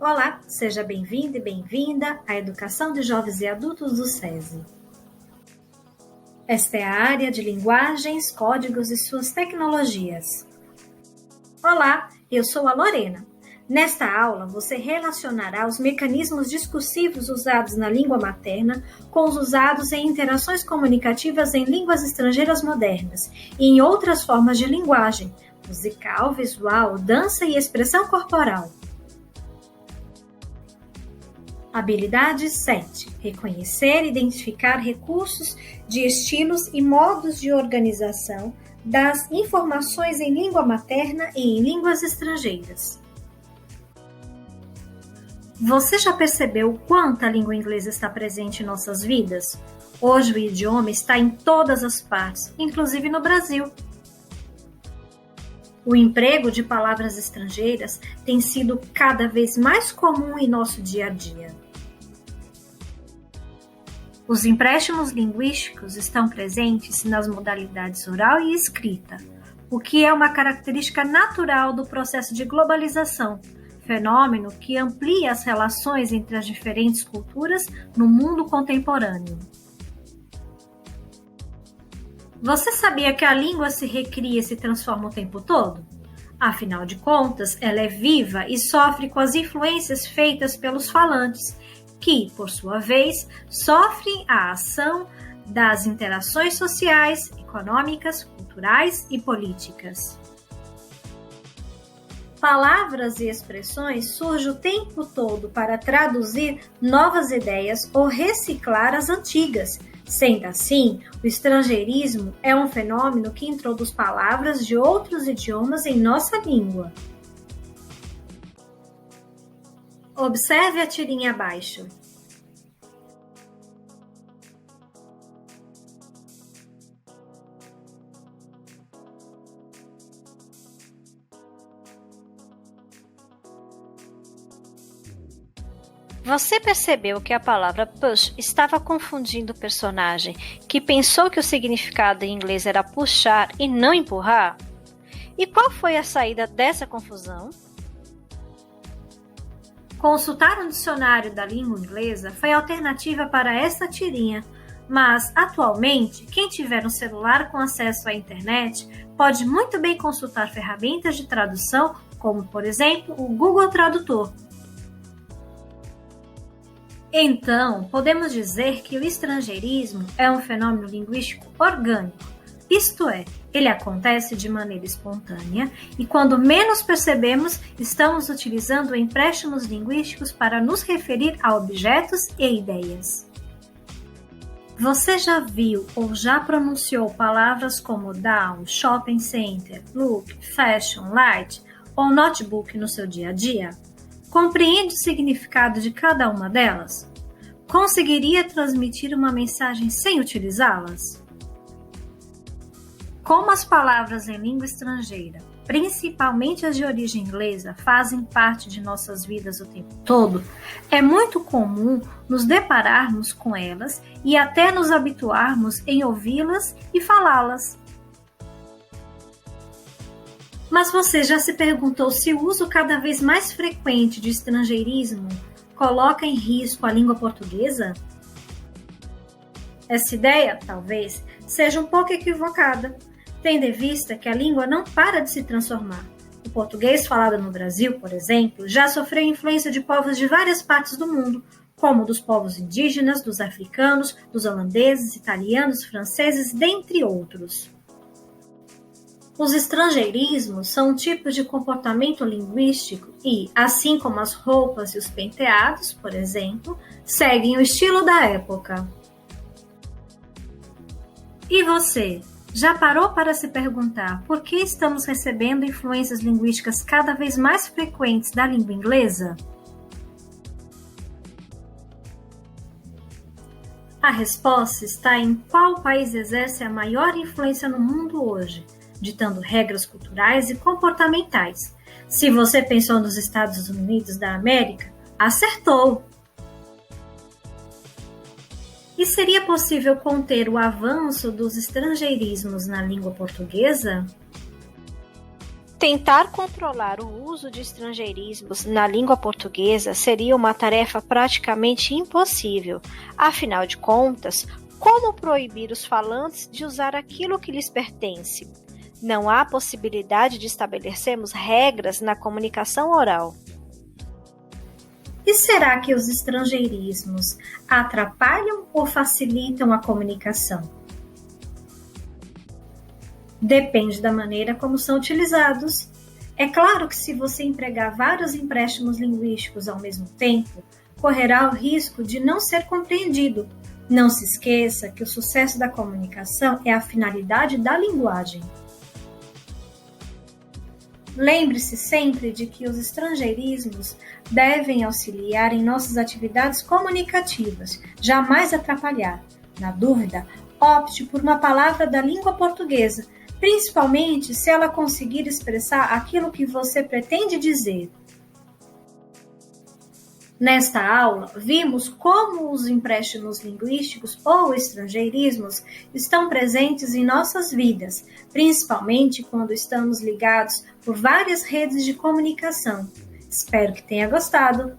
Olá, seja bem-vindo e bem-vinda à Educação de Jovens e Adultos do SESI. Esta é a área de linguagens, códigos e suas tecnologias. Olá, eu sou a Lorena. Nesta aula, você relacionará os mecanismos discursivos usados na língua materna com os usados em interações comunicativas em línguas estrangeiras modernas e em outras formas de linguagem, musical, visual, dança e expressão corporal. Habilidade 7. Reconhecer e identificar recursos de estilos e modos de organização das informações em língua materna e em línguas estrangeiras. Você já percebeu o quanto a língua inglesa está presente em nossas vidas? Hoje o idioma está em todas as partes, inclusive no Brasil. O emprego de palavras estrangeiras tem sido cada vez mais comum em nosso dia a dia. Os empréstimos linguísticos estão presentes nas modalidades oral e escrita, o que é uma característica natural do processo de globalização, fenômeno que amplia as relações entre as diferentes culturas no mundo contemporâneo. Você sabia que a língua se recria e se transforma o tempo todo? Afinal de contas, ela é viva e sofre com as influências feitas pelos falantes, que, por sua vez, sofrem a ação das interações sociais, econômicas, culturais e políticas. Palavras e expressões surgem o tempo todo para traduzir novas ideias ou reciclar as antigas. Sendo assim, o estrangeirismo é um fenômeno que introduz palavras de outros idiomas em nossa língua. Observe a tirinha abaixo. Você percebeu que a palavra push estava confundindo o personagem, que pensou que o significado em inglês era puxar e não empurrar? E qual foi a saída dessa confusão? Consultar um dicionário da língua inglesa foi a alternativa para essa tirinha, mas, atualmente, quem tiver um celular com acesso à internet pode muito bem consultar ferramentas de tradução, como, por exemplo, o Google Tradutor. Então, podemos dizer que o estrangeirismo é um fenômeno linguístico orgânico, isto é, ele acontece de maneira espontânea e quando menos percebemos, estamos utilizando empréstimos linguísticos para nos referir a objetos e ideias. Você já viu ou já pronunciou palavras como down, shopping center, look, fashion, light ou notebook no seu dia a dia? Compreende o significado de cada uma delas? Conseguiria transmitir uma mensagem sem utilizá-las? Como as palavras em língua estrangeira, principalmente as de origem inglesa, fazem parte de nossas vidas o tempo todo, é muito comum nos depararmos com elas e até nos habituarmos em ouvi-las e falá-las. Mas você já se perguntou se o uso cada vez mais frequente de estrangeirismo coloca em risco a língua portuguesa? Essa ideia, talvez, seja um pouco equivocada, tendo em vista que a língua não para de se transformar. O português falado no Brasil, por exemplo, já sofreu influência de povos de várias partes do mundo, como dos povos indígenas, dos africanos, dos holandeses, italianos, franceses, dentre outros. Os estrangeirismos são um tipo de comportamento linguístico e, assim como as roupas e os penteados, por exemplo, seguem o estilo da época. E você, já parou para se perguntar por que estamos recebendo influências linguísticas cada vez mais frequentes da língua inglesa? A resposta está em qual país exerce a maior influência no mundo hoje, ditando regras culturais e comportamentais. Se você pensou nos Estados Unidos da América, acertou! E seria possível conter o avanço dos estrangeirismos na língua portuguesa? Tentar controlar o uso de estrangeirismos na língua portuguesa seria uma tarefa praticamente impossível. Afinal de contas, como proibir os falantes de usar aquilo que lhes pertence? Não há possibilidade de estabelecermos regras na comunicação oral. E será que os estrangeirismos atrapalham ou facilitam a comunicação? Depende da maneira como são utilizados. É claro que se você empregar vários empréstimos linguísticos ao mesmo tempo, correrá o risco de não ser compreendido. Não se esqueça que o sucesso da comunicação é a finalidade da linguagem. Lembre-se sempre de que os estrangeirismos devem auxiliar em nossas atividades comunicativas, jamais atrapalhar. Na dúvida, opte por uma palavra da língua portuguesa, principalmente se ela conseguir expressar aquilo que você pretende dizer. Nesta aula, vimos como os empréstimos linguísticos ou estrangeirismos estão presentes em nossas vidas, principalmente quando estamos ligados por várias redes de comunicação. Espero que tenha gostado!